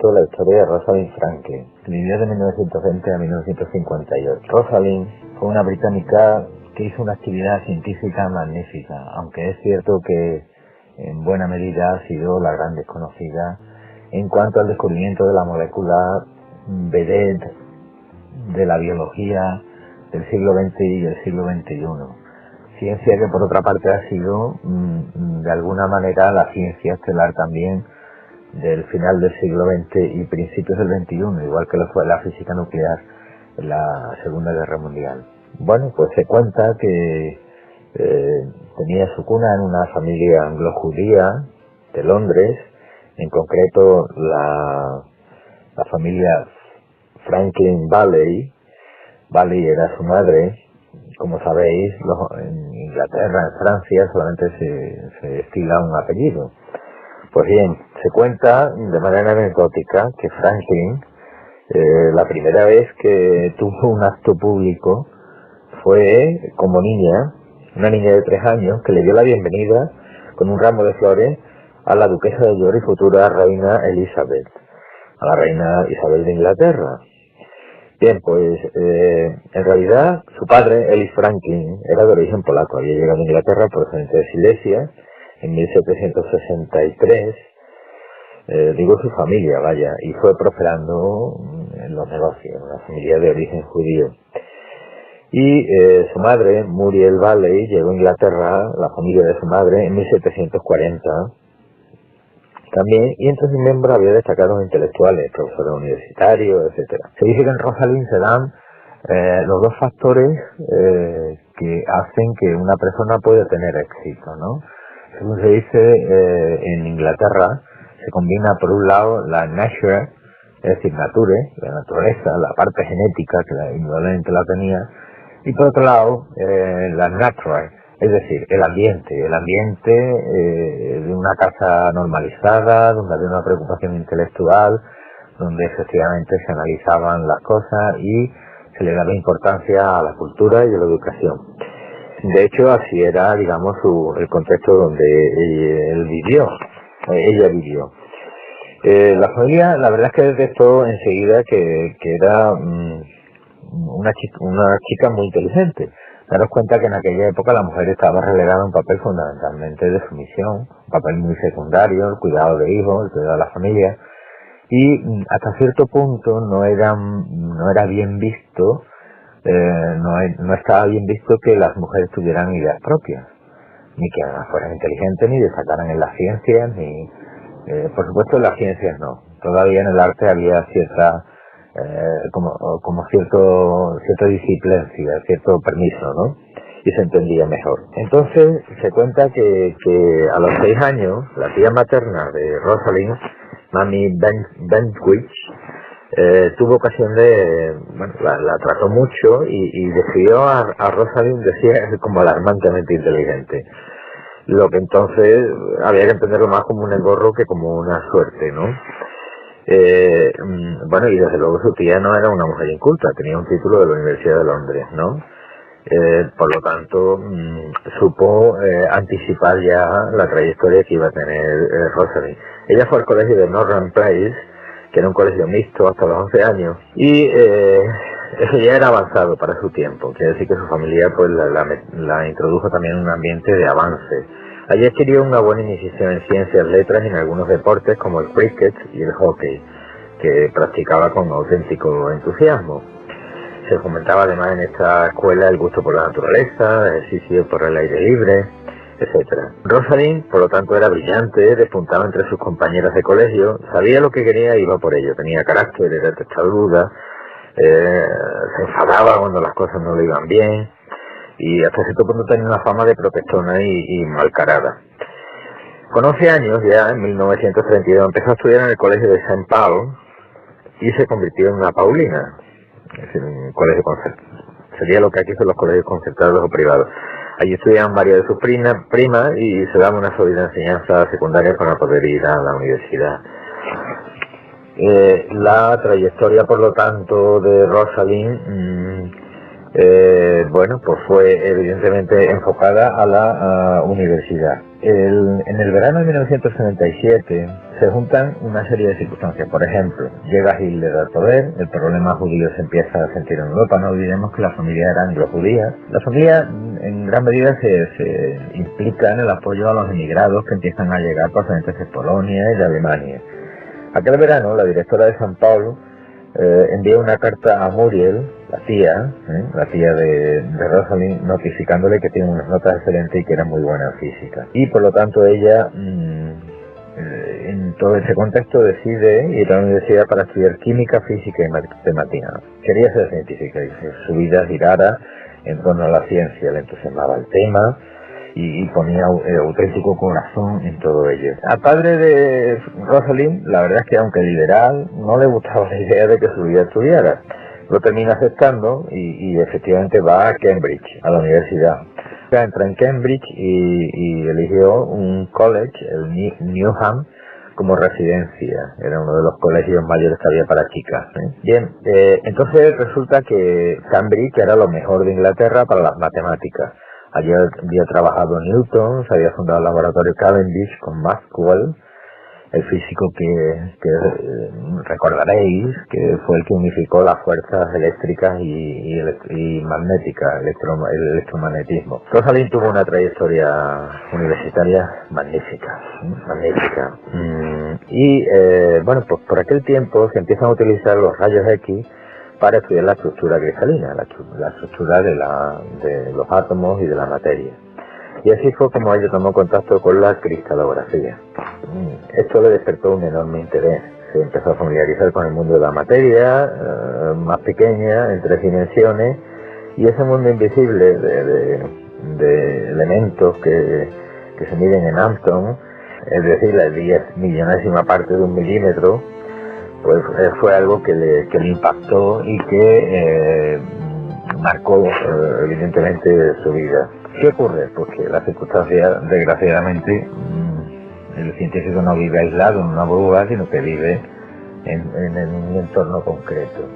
poquito la historia de Rosalind Franklin. Vivió de 1920 a 1958. Rosalind fue una británica que hizo una actividad científica magnífica, aunque es cierto que en buena medida ha sido la gran desconocida en cuanto al descubrimiento de la molécula vedette de la biología del siglo XX y del siglo XXI. Ciencia que por otra parte ha sido de alguna manera la ciencia estelar también del final del siglo XX y principios del XXI, igual que lo fue la física nuclear en la Segunda Guerra Mundial. Bueno, pues se cuenta que tenía su cuna en una familia anglo-judía de Londres, en concreto la familia Franklin Bailey. Bailey era su madre. Como sabéis, en Inglaterra, en Francia, solamente se estila un apellido. Pues bien, se cuenta de manera anecdótica que Franklin, la primera vez que tuvo un acto público fue como niña, una niña de 3 años, que le dio la bienvenida con un ramo de flores a la duquesa de York y futura reina Elizabeth, a la reina Isabel de Inglaterra. Bien, pues en realidad su padre, Ellis Franklin, era de origen polaco, había llegado a Inglaterra procedente de Silesia en 1763, digo su familia, vaya, y fue prosperando en los negocios, una familia de origen judío. Y su madre, Muriel Bailey, llegó a Inglaterra, la familia de su madre, en 1740 también, y entre sus miembros había destacados intelectuales, profesores universitarios, etcétera. Se dice que en Rosalind se dan los dos factores que hacen que una persona pueda tener éxito, ¿no? Según se dice, en Inglaterra se combina por un lado la nature, es decir, nature, la naturaleza, la parte genética, que indudablemente la tenía, y por otro lado, la natural, es decir, el ambiente de una casa normalizada, donde había una preocupación intelectual, donde efectivamente se analizaban las cosas y se le daba importancia a la cultura y a la educación. De hecho, así era, digamos, el contexto donde ella vivió. La familia, la verdad es que detectó enseguida que era una chica muy inteligente. Daros cuenta que en aquella época la mujer estaba relegada a un papel fundamentalmente de sumisión, un papel muy secundario, el cuidado de hijos, el cuidado de la familia, y hasta cierto punto no era bien visto, no estaba bien visto que las mujeres tuvieran ideas propias, ni que además fueran inteligentes, ni destacaran en las ciencias, ni por supuesto en las ciencias no. Todavía en el arte había cierta cierta disciplinencia, cierto permiso, ¿no? Y se entendía mejor. Entonces se cuenta que a los 6 años la tía materna de Rosalind, Mami Bentwich, tuvo ocasión la trató mucho y describió a Rosalind, decía, como alarmantemente inteligente. Lo que entonces había que entenderlo más como un engorro que como una suerte, ¿no? Bueno, y desde luego su tía no era una mujer inculta, tenía un título de la Universidad de Londres, ¿no? Por lo tanto, supo anticipar ya la trayectoria que iba a tener Rosalind. Ella fue al colegio de Northern Place, que era un colegio mixto hasta los 11 años, y eso ya era avanzado para su tiempo. Quiere decir que su familia pues la introdujo también en un ambiente de avance. Allí adquirió una buena iniciación en ciencias, letras y en algunos deportes como el cricket y el hockey, que practicaba con auténtico entusiasmo. Se fomentaba además en esta escuela el gusto por la naturaleza, el ejercicio por el aire libre, etcétera. Rosalind, por lo tanto, era brillante, despuntaba entre sus compañeras de colegio, sabía lo que quería y iba por ello, tenía carácter, era testaruda, se enfadaba cuando las cosas no le iban bien, y hasta cierto punto tenía una fama de protestona y malcarada. Con 11 años, ya en 1932, empezó a estudiar en el colegio de St. Paul y se convirtió en una Paulina, es decir, un colegio concertado. Sería lo que aquí son los colegios concertados o privados. Allí estudiaban varias de sus primas y se daba una sólida enseñanza secundaria para poder ir a la universidad. La trayectoria, por lo tanto, de Rosalind Bueno, pues fue evidentemente enfocada a la universidad. En el verano de 1977 se juntan una serie de circunstancias. Por ejemplo, llega Hitler al poder, el problema judío se empieza a sentir en Europa. No olvidemos que la familia era anglo-judía. La familia en gran medida se implica en el apoyo a los emigrados que empiezan a llegar procedentes de Polonia y de Alemania. Aquel verano, la directora de San Paulo envía una carta a Muriel, la tía de Rosalind, notificándole que tiene unas notas excelentes y que era muy buena en física. Y por lo tanto ella, en todo ese contexto, decide ir a la universidad para estudiar química, física y matemática. Quería ser científica y su vida girara en torno a la ciencia, le entusiasmaba el tema y ponía auténtico corazón en todo ello. Al padre de Rosalind, la verdad es que aunque liberal, no le gustaba la idea de que su hija estudiara. Lo termina aceptando y efectivamente va a Cambridge, a la universidad. Entra en Cambridge y eligió un college, el Newham, como residencia. Era uno de los colegios mayores que había para chicas. Bien, entonces resulta que Cambridge era lo mejor de Inglaterra para las matemáticas. Allí había trabajado Newton, se había fundado el laboratorio Cavendish con Maxwell, el físico que recordaréis que fue el que unificó las fuerzas eléctricas y magnéticas, el electromagnetismo. Rosalind tuvo una trayectoria universitaria magnífica. Bueno, pues por aquel tiempo se empiezan a utilizar los rayos X para estudiar la estructura cristalina, la estructura de los átomos y de la materia. Y así fue como ella tomó contacto con la cristalografía. Esto le despertó un enorme interés. Se empezó a familiarizar con el mundo de la materia, más pequeña, en 3 dimensiones, y ese mundo invisible de elementos que se miden en Armstrong, es decir, la 10 millonésima parte de 1 milímetro, pues fue algo que le impactó y que marcó evidentemente su vida. ¿Qué ocurre? Pues que las circunstancias, desgraciadamente, el científico no vive aislado en una burbuja, sino que vive en un entorno concreto.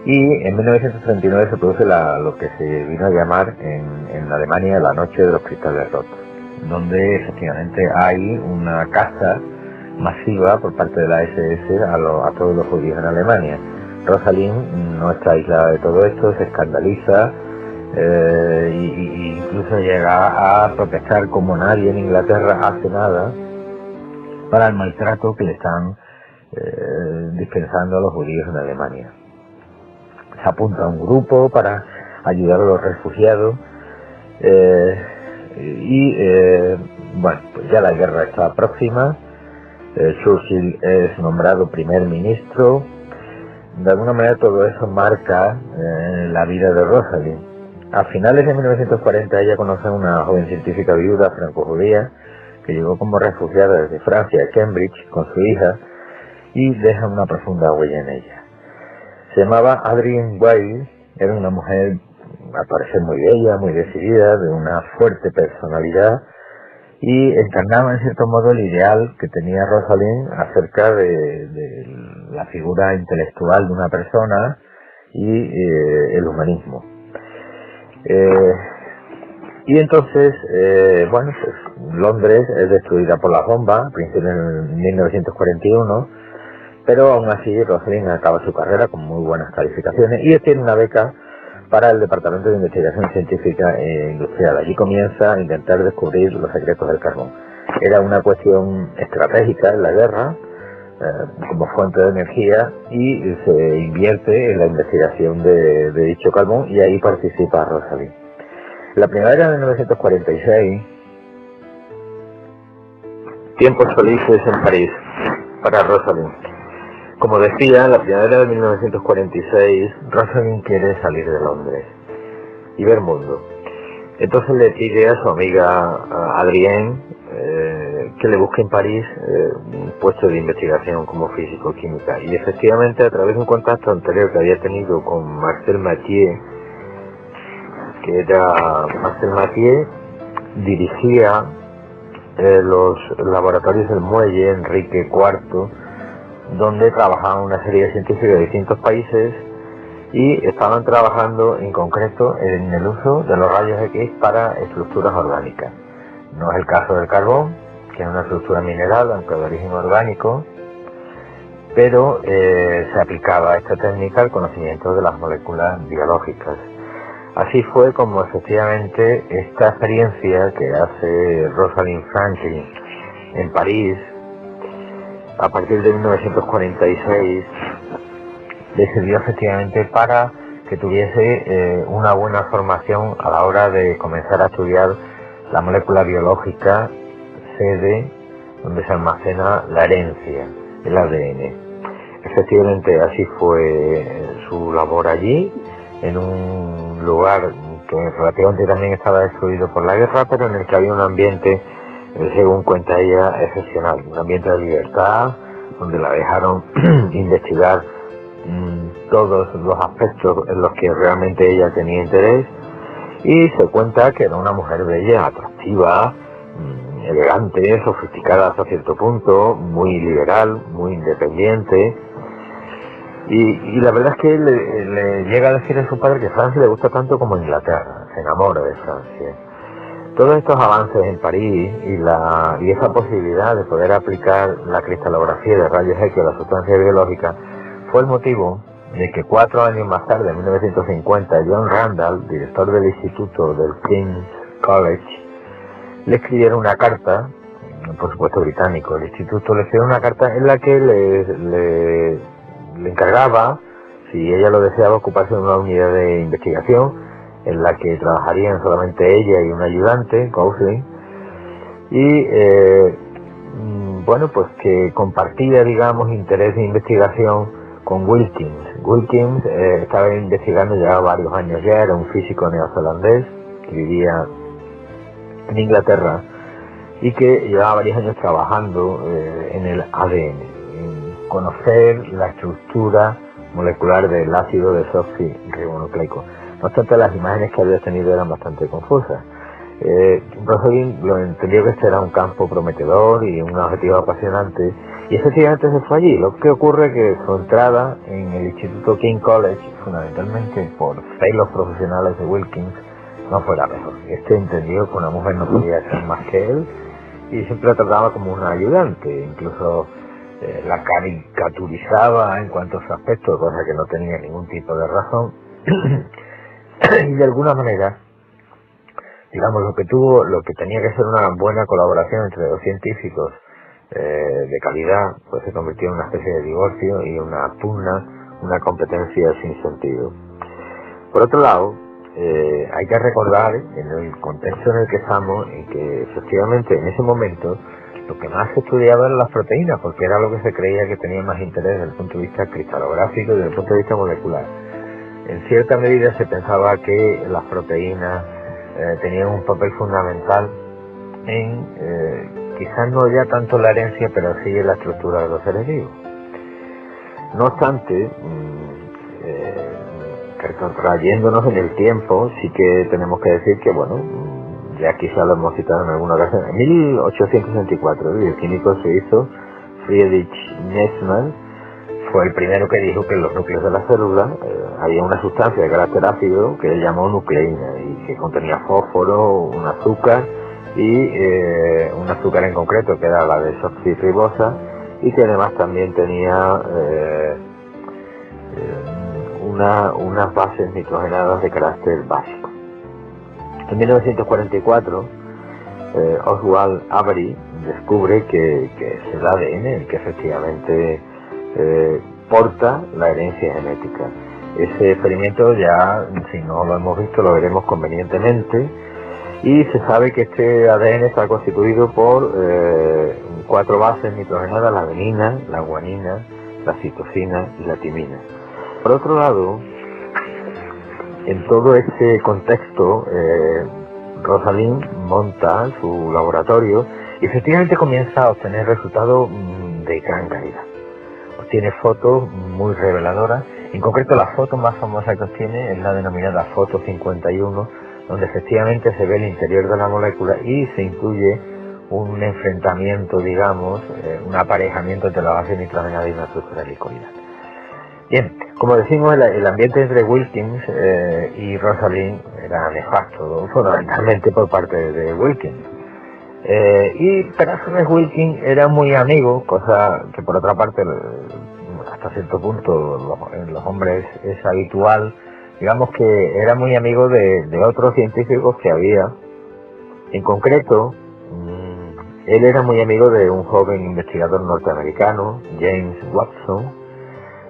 Y en 1939 se produce lo que se vino a llamar en Alemania la Noche de los Cristales Rotos, donde efectivamente hay una caza masiva por parte de la SS a todos los judíos en Alemania. Rosalind no está aislada de todo esto, se escandaliza y incluso llega a protestar como nadie en Inglaterra hace nada para el maltrato que le están dispensando a los judíos en Alemania. Se apunta a un grupo para ayudar a los refugiados bueno, pues ya la guerra está próxima. Churchill es nombrado primer ministro. De alguna manera todo eso marca la vida de Rosalind. A finales de 1940 ella conoce a una joven científica viuda franco-judía que llegó como refugiada desde Francia a Cambridge con su hija y deja una profunda huella en ella. Se llamaba Adrienne Weil, era una mujer al parecer muy bella, muy decidida, de una fuerte personalidad, y encarnaba en cierto modo el ideal que tenía Rosalind acerca de la figura intelectual de una persona y el humanismo. Y entonces, bueno, pues Londres es destruida por las bombas a principios de 1941, pero aún así Rosalind acaba su carrera con muy buenas calificaciones y tiene una beca para el Departamento de Investigación Científica e Industrial. Allí comienza a intentar descubrir los secretos del carbón. Era una cuestión estratégica en la guerra, como fuente de energía, y se invierte en la investigación de dicho carbón, y ahí participa Rosalind. La primavera de 1946, tiempos felices en París para Rosalind. Como decía, en la primavera de 1946, Rosalind quiere salir de Londres y ver mundo. Entonces le pide a su amiga Adrienne que le busque en París un puesto de investigación como físico-química. Y efectivamente, a través de un contacto anterior que había tenido con Marcel Mathieu, Marcel Mathieu dirigía los laboratorios del muelle Enrique IV, donde trabajaban una serie de científicos de distintos países y estaban trabajando en concreto en el uso de los rayos X para estructuras orgánicas. No es el caso del carbón, que es una estructura mineral, aunque de origen orgánico, pero se aplicaba esta técnica al conocimiento de las moléculas biológicas. Así fue como efectivamente esta experiencia que hace Rosalind Franklin en París, a partir de 1946, le sirvió efectivamente para que tuviese una buena formación a la hora de comenzar a estudiar la molécula biológica, sede donde se almacena la herencia, el ADN. Efectivamente así fue su labor allí, en un lugar que relativamente también estaba destruido por la guerra, pero en el que había un ambiente, según cuenta ella, excepcional, un ambiente de libertad, donde la dejaron investigar todos los aspectos en los que realmente ella tenía interés, y se cuenta que era una mujer bella, atractiva, elegante, sofisticada hasta cierto punto, muy liberal, muy independiente. Y la verdad es que le llega a decir a su padre que Francia le gusta tanto como Inglaterra, se enamora de Francia. Todos estos avances en París y esa posibilidad de poder aplicar la cristalografía de rayos X a la sustancia biológica fue el motivo de que 4 años más tarde, en 1950, John Randall, director del instituto del King's College, le escribiera una carta, por supuesto británico, el instituto le escribió una carta en la que le encargaba, si ella lo deseaba, ocuparse de una unidad de investigación en la que trabajarían solamente ella y un ayudante, Coughlin, y bueno, pues que compartía, digamos, interés de investigación con Wilkins. Wilkins estaba investigando ya varios años ya, era un físico neozelandés que vivía en Inglaterra y que llevaba varios años trabajando en el ADN, conocer la estructura molecular del ácido desoxirribonucleico. No obstante, las imágenes que había tenido eran bastante confusas. Rosalind lo entendió que este era un campo prometedor y un objetivo apasionante, y efectivamente se fue allí. Lo que ocurre es que su entrada en el Instituto King College, fundamentalmente por celos profesionales de Wilkins, no fue la mejor. Este entendió que una mujer no podía ser más que él y siempre la trataba como una ayudante, incluso la caricaturizaba en cuanto a su aspecto, cosa que no tenía ningún tipo de razón. Y de alguna manera, digamos, lo que tenía que ser una buena colaboración entre dos científicos de calidad, pues se convirtió en una especie de divorcio y una pugna, una competencia sin sentido. Por otro lado, hay que recordar, en el contexto en el que estamos, en que efectivamente en ese momento lo que más se estudiaba eran las proteínas, porque era lo que se creía que tenía más interés desde el punto de vista cristalográfico y desde el punto de vista molecular. En cierta medida se pensaba que las proteínas tenían un papel fundamental en, quizás no ya tanto la herencia, pero sí en la estructura de los seres vivos. No obstante, retrayéndonos en el tiempo, sí que tenemos que decir que, bueno, ya quizá lo hemos citado en alguna ocasión, en 1864 el bioquímico suizo Friedrich Nesman fue el primero que dijo que en los núcleos de la célula había una sustancia de carácter ácido que él llamó nucleína y que contenía fósforo, un azúcar y un azúcar en concreto que era la desoxirribosa, y que además también tenía unas bases nitrogenadas de carácter básico. En 1944, Oswald Avery descubre que es el ADN el que efectivamente porta la herencia genética. Ese experimento ya, si no lo hemos visto, lo veremos convenientemente, y se sabe que este ADN está constituido por 4 bases nitrogenadas: la adenina, la guanina, la citosina y la timina. Por otro lado, en todo este contexto, Rosalind monta su laboratorio y efectivamente comienza a obtener resultados de gran calidad. Obtiene fotos muy reveladoras. En concreto, la foto más famosa que obtiene es la denominada foto 51, donde efectivamente se ve el interior de la molécula y se incluye un enfrentamiento, digamos, un aparejamiento entre la base nitrogenada y una estructura helicoidal. Bien, Como decimos, el ambiente entre Wilkins y Rosalind era nefasto, fundamentalmente por parte de Wilkins. Pero a su vez Wilkins era muy amigo, cosa que por otra parte hasta cierto punto en los hombres es habitual. Digamos que era muy amigo de otros científicos que había. En concreto, él era muy amigo de un joven investigador norteamericano, James Watson,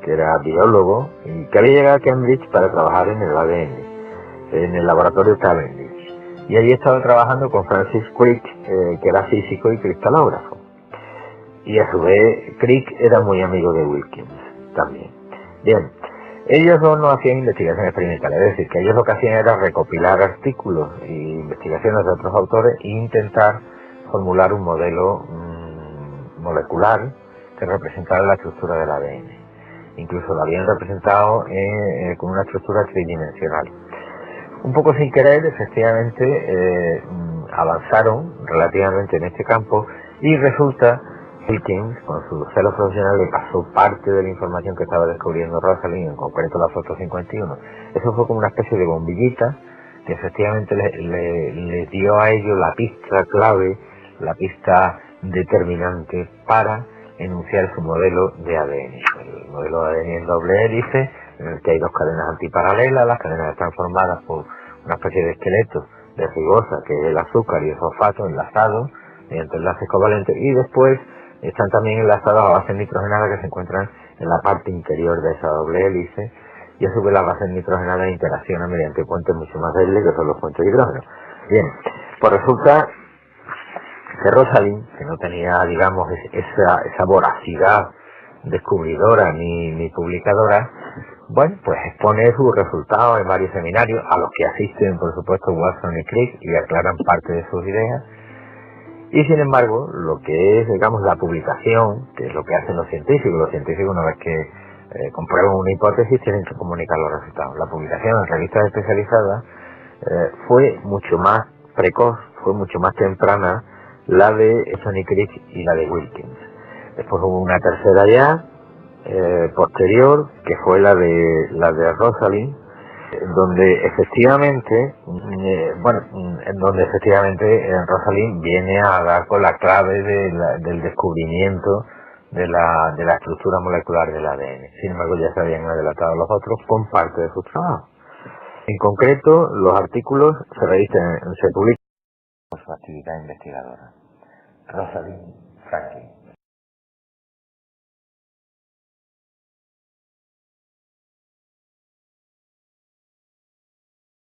que era biólogo y que había llegado a Cambridge para trabajar en el ADN, en el laboratorio Cavendish. Y allí estaba trabajando con Francis Crick, que era físico y cristalógrafo. Y a su vez, Crick era muy amigo de Wilkins también. Bien, ellos dos no hacían investigación experimental, es decir, que ellos lo que hacían era recopilar artículos e investigaciones de otros autores e intentar formular un modelo molecular que representara la estructura del ADN. Incluso lo habían representado con una estructura tridimensional. Un poco sin querer, efectivamente, avanzaron relativamente en este campo y resulta que Wilkins, con su celo profesional, le pasó parte de la información que estaba descubriendo Rosalind, en concreto la foto 51. Eso fue como una especie de bombillita que efectivamente le dio a ellos la pista clave, la pista determinante para enunciar su modelo de ADN. El modelo de ADN en doble hélice, en el que hay dos cadenas antiparalelas. Las cadenas están formadas por una especie de esqueleto de ribosa, que es el azúcar y el fosfato enlazados mediante enlaces covalentes, y después están también enlazados a bases nitrogenadas que se encuentran en la parte interior de esa doble hélice, y a su vez las bases nitrogenadas interaccionan mediante puentes mucho más débiles, que son los puentes de hidrógeno. Bien, pues resulta que Rosalind, que no tenía, digamos, esa voracidad descubridora ni publicadora, bueno, pues expone sus resultados en varios seminarios, a los que asisten, por supuesto, Watson y Crick, y aclaran parte de sus ideas. Y sin embargo, lo que es, digamos, la publicación, que es lo que hacen los científicos una vez que comprueban una hipótesis, tienen que comunicar los resultados. La publicación en revistas especializadas fue mucho más precoz, fue mucho más temprana, la de Sony Crick y la de Wilkins. Después hubo una tercera ya, posterior, que fue la de Rosalind, donde efectivamente, Rosalind viene a dar con la clave del descubrimiento de la estructura molecular del ADN. Sin embargo, ya se habían adelantado los otros con parte de sus trabajos. En concreto, los artículos se publican en su actividad investigadora. Rosalind Franklin.